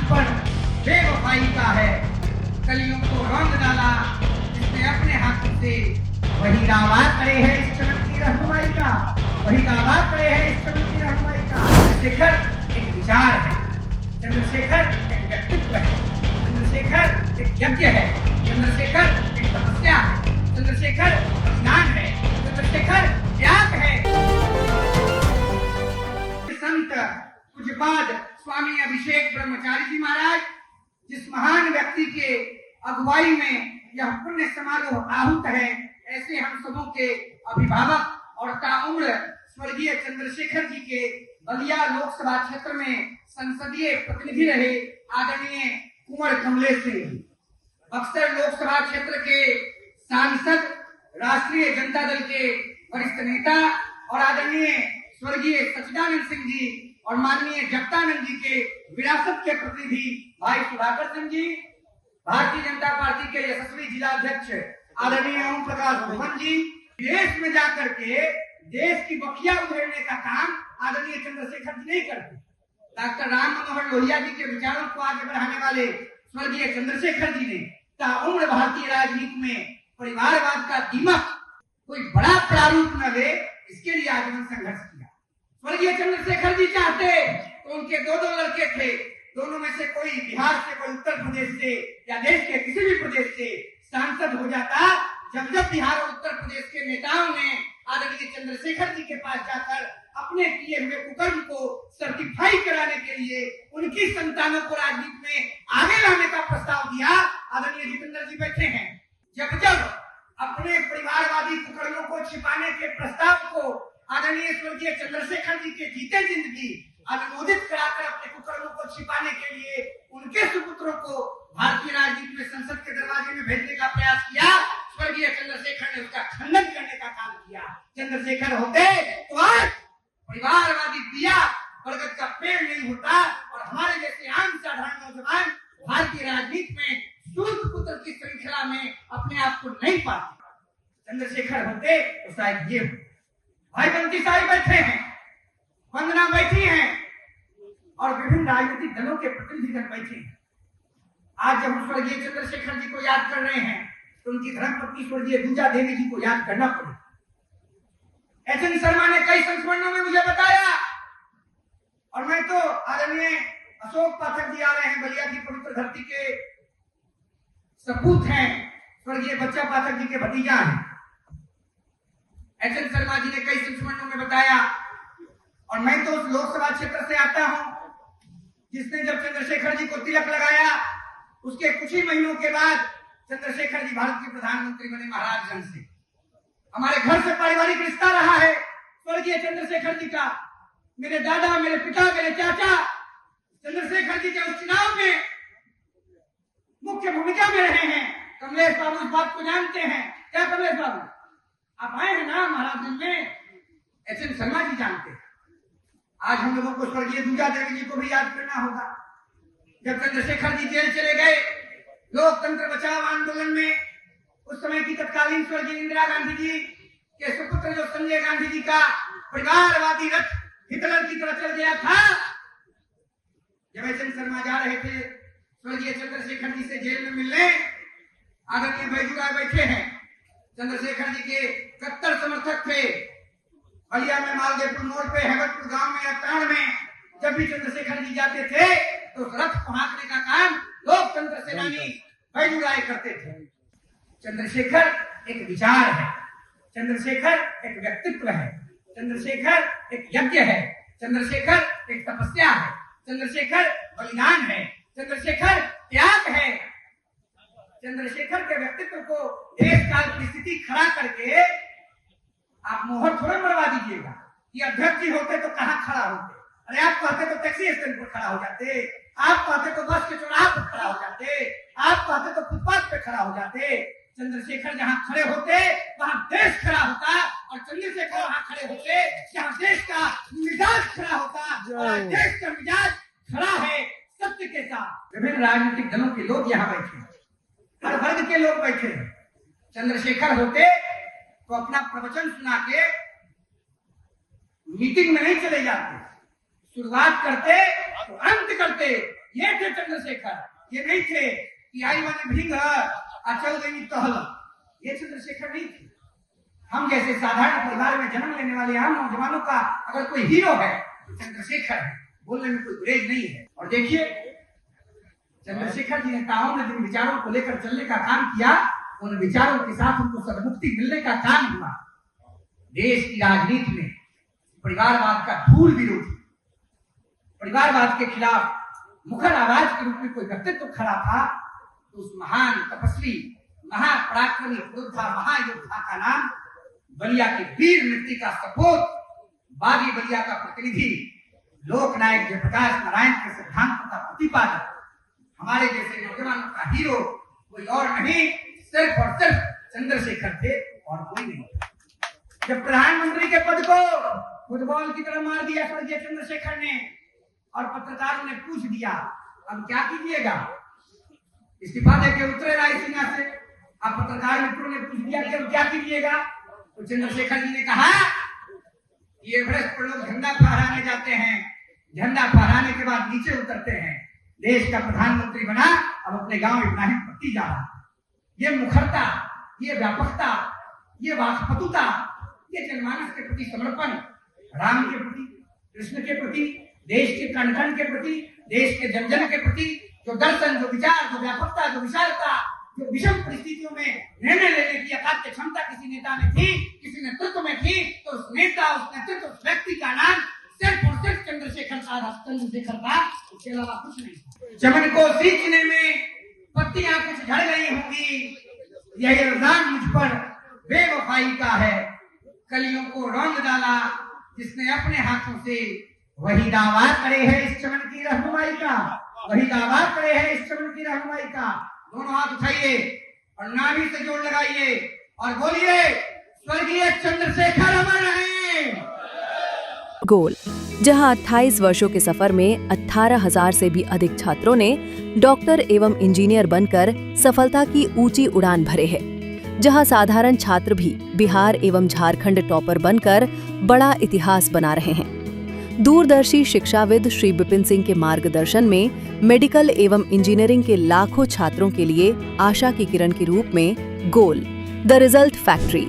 पर बेवफाई का है। कलियों को रंग डाला जिसने अपने हाथों से, वही दावा करे है इस चमकती रहनुमाई का, वही दावा करे है इस चमकती रहनुमाई का। चंद्रशेखर एक विचार है, चंद्रशेखर एक व्यक्तित्व है, चंद्रशेखर एक यज्ञ है, चंद्रशेखर एक तपस्या है, चंद्रशेखर ज्ञान है, चंद्रशेखर त्याग है। संत पूज्यपाद स्वामी अभिषेक ब्रह्मचारी जी महाराज जिस महान व्यक्ति के अगुवाई में यह पुण्य समारोह आहूत है, ऐसे हम सबों के अभिभावक और ताउम्र स्वर्गीय चंद्रशेखर जी के बलिया लोकसभा क्षेत्र में संसदीय प्रतिनिधि रहे आदरणीय कुंवर कमलेश सिंह जी, बक्सर लोकसभा क्षेत्र के सांसद, राष्ट्रीय जनता दल के वरिष्ठ नेता और आदरणीय स्वर्गीय सच्चिदानंद सिंह जी और माननीय जगतानंद जी के विरासत के प्रतिनिधि भाई सुधाकर सिंह जी, भारतीय जनता पार्टी के यशस्वी जिला अध्यक्ष आदरणीय ओम प्रकाश भवन जी, देश में जाकर के देश की बखिया उधेड़ने का काम आदरणीय चंद्रशेखर जी नहीं करते। डॉक्टर राम मनोहर लोहिया जी के विचारों को आगे बढ़ाने वाले स्वर्गीय चंद्रशेखर जी ने ताउम्र भारतीय राजनीति में परिवारवाद का दीमक कोई बड़ा प्रारूप न ले, इसके लिए आजीवन संघर्ष किया। स्वर्गीय चंद्रशेखर जी चाहते तो उनके दो लड़के थे, दोनों में से कोई बिहार से, कोई उत्तर प्रदेश से या देश के किसी भी प्रदेश से सांसद हो जाता। जब बिहार और उत्तर प्रदेश के नेताओं ने आदरणीय चंद्रशेखर जी के पास जाकर अपने किए हुए कुकर्म को सर्टिफाई कराने के लिए उनकी संतानों को राजनीति में आगे लाने का प्रस्ताव दिया, आदरणीय जितेंद्र जी बैठे हैं। जब अपने परिवारवादी कुकर्मों को छिपाने के प्रस्ताव को आदरणीय स्वर्गीय चंद्रशेखर जी के जीते जिंदगी अनुमोदित कराकर अपने कुकर्मों को छिपाने के लिए उनके सुपुत्रों को भारतीय राजनीति में संसद के दरवाजे में भेजने का प्रयास किया, स्वर्गीय चंद्रशेखर ने उसका खंडन करने का काम किया। चंद्रशेखर होते तो आज परिवारवादी दिया बरगद का पेड़ नहीं होता और हमारे जैसे आम साधारण नौजवान भारतीय राजनीति में सूर्य पुत्र की श्रृंखला में अपने आप को नहीं पाते। चंद्रशेखर होते तो शायद ये भाई बंटी साहब बैठे हैं, वंदना बैठी हैं और विभिन्न राजनीतिक दलों के प्रतिनिधिगण बैठे हैं। आज जब हम स्वर्गीय चंद्रशेखर जी को याद कर रहे हैं तो उनकी धर्मपत्नी स्वर्गीय दूजा देवी जी को याद करना पड़ेगा। एच एन शर्मा ने कई संस्मरणों में मुझे बताया और मैं तो आदरणीय अशोक पाठक जी आ रहे हैं, बलिया की पवित्र धरती के सपूत हैं, स्वर्गीय बच्चा पाठक जी के भतीजा हैं। एच एन शर्मा जी ने कई संस्मरणों में बताया और मैं तो उस लोकसभा क्षेत्र से आता हूं जिसने जब चंद्रशेखर जी को तिलक लगाया उसके कुछ ही महीनों के बाद चंद्रशेखर जी भारत के प्रधानमंत्री बने महाराजगंज से। हमारे घर से पारिवारिक रिश्ता रहा है स्वर्गीय चंद्रशेखर जी का। मेरे दादा, मेरे पिता, मेरे चाचा चंद्रशेखर जी के उस चुनाव में मुख्य भूमिका में रहे हैं। कमलेश बाबू इस बात को जानते हैं। क्या कमलेश बाबू आप आए हैं ना महाराजगंज में? एच एन शर्मा जी जानते हैं। आज हम लोगों को स्वर्गीय दूजा देवी जी को भी याद करना होगा। जब चंद्रशेखर जी जेल चले गए लोकतंत्र बचाओ आंदोलन में, उस समय की तत्कालीन स्वर्गीय इंदिरा गांधी जी के सुपुत्र जो संजय गांधी जी का परिवारवादी रथ हिटलर की तरह चल गया था, जब एच एन शर्मा जा रहे थे स्वर्गीय चंद्रशेखर जी से जेल में मिलने, आदरणीय बैजू राय बैठे हैं, चंद्रशेखर जी के कट्टर समर्थक थे। बलिया में मालदेवपुर मोड़ पे, हेमतपुर गांव में, अटाण में जब भी चंद्रशेखर जी जाते थे तो रथ पहुंचने का काम लोकतंत्र सेनानी बैजू राय करते थे। चंद्रशेखर एक विचार है, चंद्रशेखर एक व्यक्तित्व है, चंद्रशेखर एक यज्ञ है, चंद्रशेखर एक तपस्या है, चंद्रशेखर बलिदान है, चंद्रशेखर त्याग है। चंद्रशेखर के व्यक्तित्व को देश काल की स्थिति खड़ा करके आप मोहर थोड़ा मरवा दीजिएगा कि अध्यक्ष जी होते तो कहां खड़ा होते। अरे आप कहते तो टैक्सी स्टैंड पर खड़ा हो जाते, आप कहते तो बस के चौराहे पर खड़ा हो जाते, आप कहते तो फुटपाथ पे खड़ा हो जाते। चंद्रशेखर जहां खड़े होते वहां देश खड़ा होता और चंद्रशेखर वहां खड़े होते जहां देश का मिजाज खड़ा होता और देश का मिजाज खड़ा है सत्य के साथ। विभिन्न राजनीतिक दलों के लोग यहाँ बैठे हैं, हर वर्ग के लोग बैठे हैं। चंद्रशेखर होते तो अपना प्रवचन सुना के मीटिंग में नहीं चले जाते, शुरुआत करते तो अंत करते, ये थे चंद्रशेखर। ये नहीं थे कि आई वन भींग अचल गई तहल। ये चंद्रशेखर नहीं थे। हम जैसे साधारण परिवार में जन्म लेने वाले हम नौजवानों का अगर कोई हीरो है तो चंद्रशेखर है, बोलने में कोई गुरेज नहीं है। और देखिए चंद्रशेखर जी नेताओं ने जिन विचारों को लेकर चलने का काम किया, उन विचारों के साथ उनको सद्मुक्ति मिलने का काम हुआ। देश की राजनीति में परिवारवाद का धूल विरोधी, परिवारवाद के खिलाफ मुखर आवाज के रूप में कोई व्यक्तित्व खड़ा था तो उस महान तपस्वी, महापराक्रमी योद्धा, महायोद्धा का नाम बलिया के वीर मृतिका सपूत, बागी बलिया का प्रतिनिधि, लोकनायक जयप्रकाश नारायण के सिद्धांतों का प्रतिपादक, हमारे जैसे नौजवानों का हीरो कोई और नहीं, सिर्फ और सिर्फ चंद्रशेखर थे और कोई नहीं। जब प्रधानमंत्री के पद को फुटबॉल की तरह मार दिया स्वर्गीय चंद्रशेखर ने और पत्रकारों ने पूछ दिया अब क्या कीजिएगा, इस्तीफा देकर उतरे रायसीना से। अब पत्रकार मित्रों ने पूछ दिया कि अब क्या कीजिएगा, तो चंद्रशेखर जी ने कहा ये एवरेस्ट पर लोग झंडा फहराने जाते हैं, झंडा फहराने के बाद नीचे उतरते हैं। देश का प्रधानमंत्री बना, अब अपने गांव इब्राहिम पट्टी जा रहा। ये मुखरता, ये व्यापकता, ये वासपतुता, ये जनमानस के प्रति समर्पण, राम के प्रति, कृष्ण के प्रति, देश के कण कण के प्रति, देश के जन जन के प्रति जो दर्शन, जो विचार, जो व्यापकता, जो विशालता, जो विषम परिस्थितियों में निर्णय लेने की अकाट्य क्षमता किसी नेता में थी, किसी नेतृत्व में थी, तो उस नेता, उस नेतृत्व, उस व्यक्ति का नाम सिर्फ और सिर्फ चंद्रशेखर था, उसके अलावा कुछ नहीं। चमन को सींचने में पत्तियां कुछ झड़ गई होंगी, यह इल्जाम मुझ पर बेवफाई का है। कलियों को रौंद डाला जिसने अपने हाथों से, वही दावा करे है इस चमन की रहनुमाई का, वही दावा करे है इस चमन की रहनुमाई का। दोनों हाथ उठाइए और नाभि से जोड़ लगाइए और बोलिए स्वर्गीय चंद्रशेखर अमर रहे। गोल, जहां 28 वर्षों के सफर में 18,000 से भी अधिक छात्रों ने डॉक्टर एवं इंजीनियर बनकर सफलता की ऊंची उड़ान भरे है, जहां साधारण छात्र भी बिहार एवं झारखंड टॉपर बनकर बड़ा इतिहास बना रहे हैं। दूरदर्शी शिक्षाविद श्री विपिन सिंह के मार्गदर्शन में मेडिकल एवं इंजीनियरिंग के लाखों छात्रों के लिए आशा की किरण के रूप में गोल, द रिजल्ट फैक्ट्री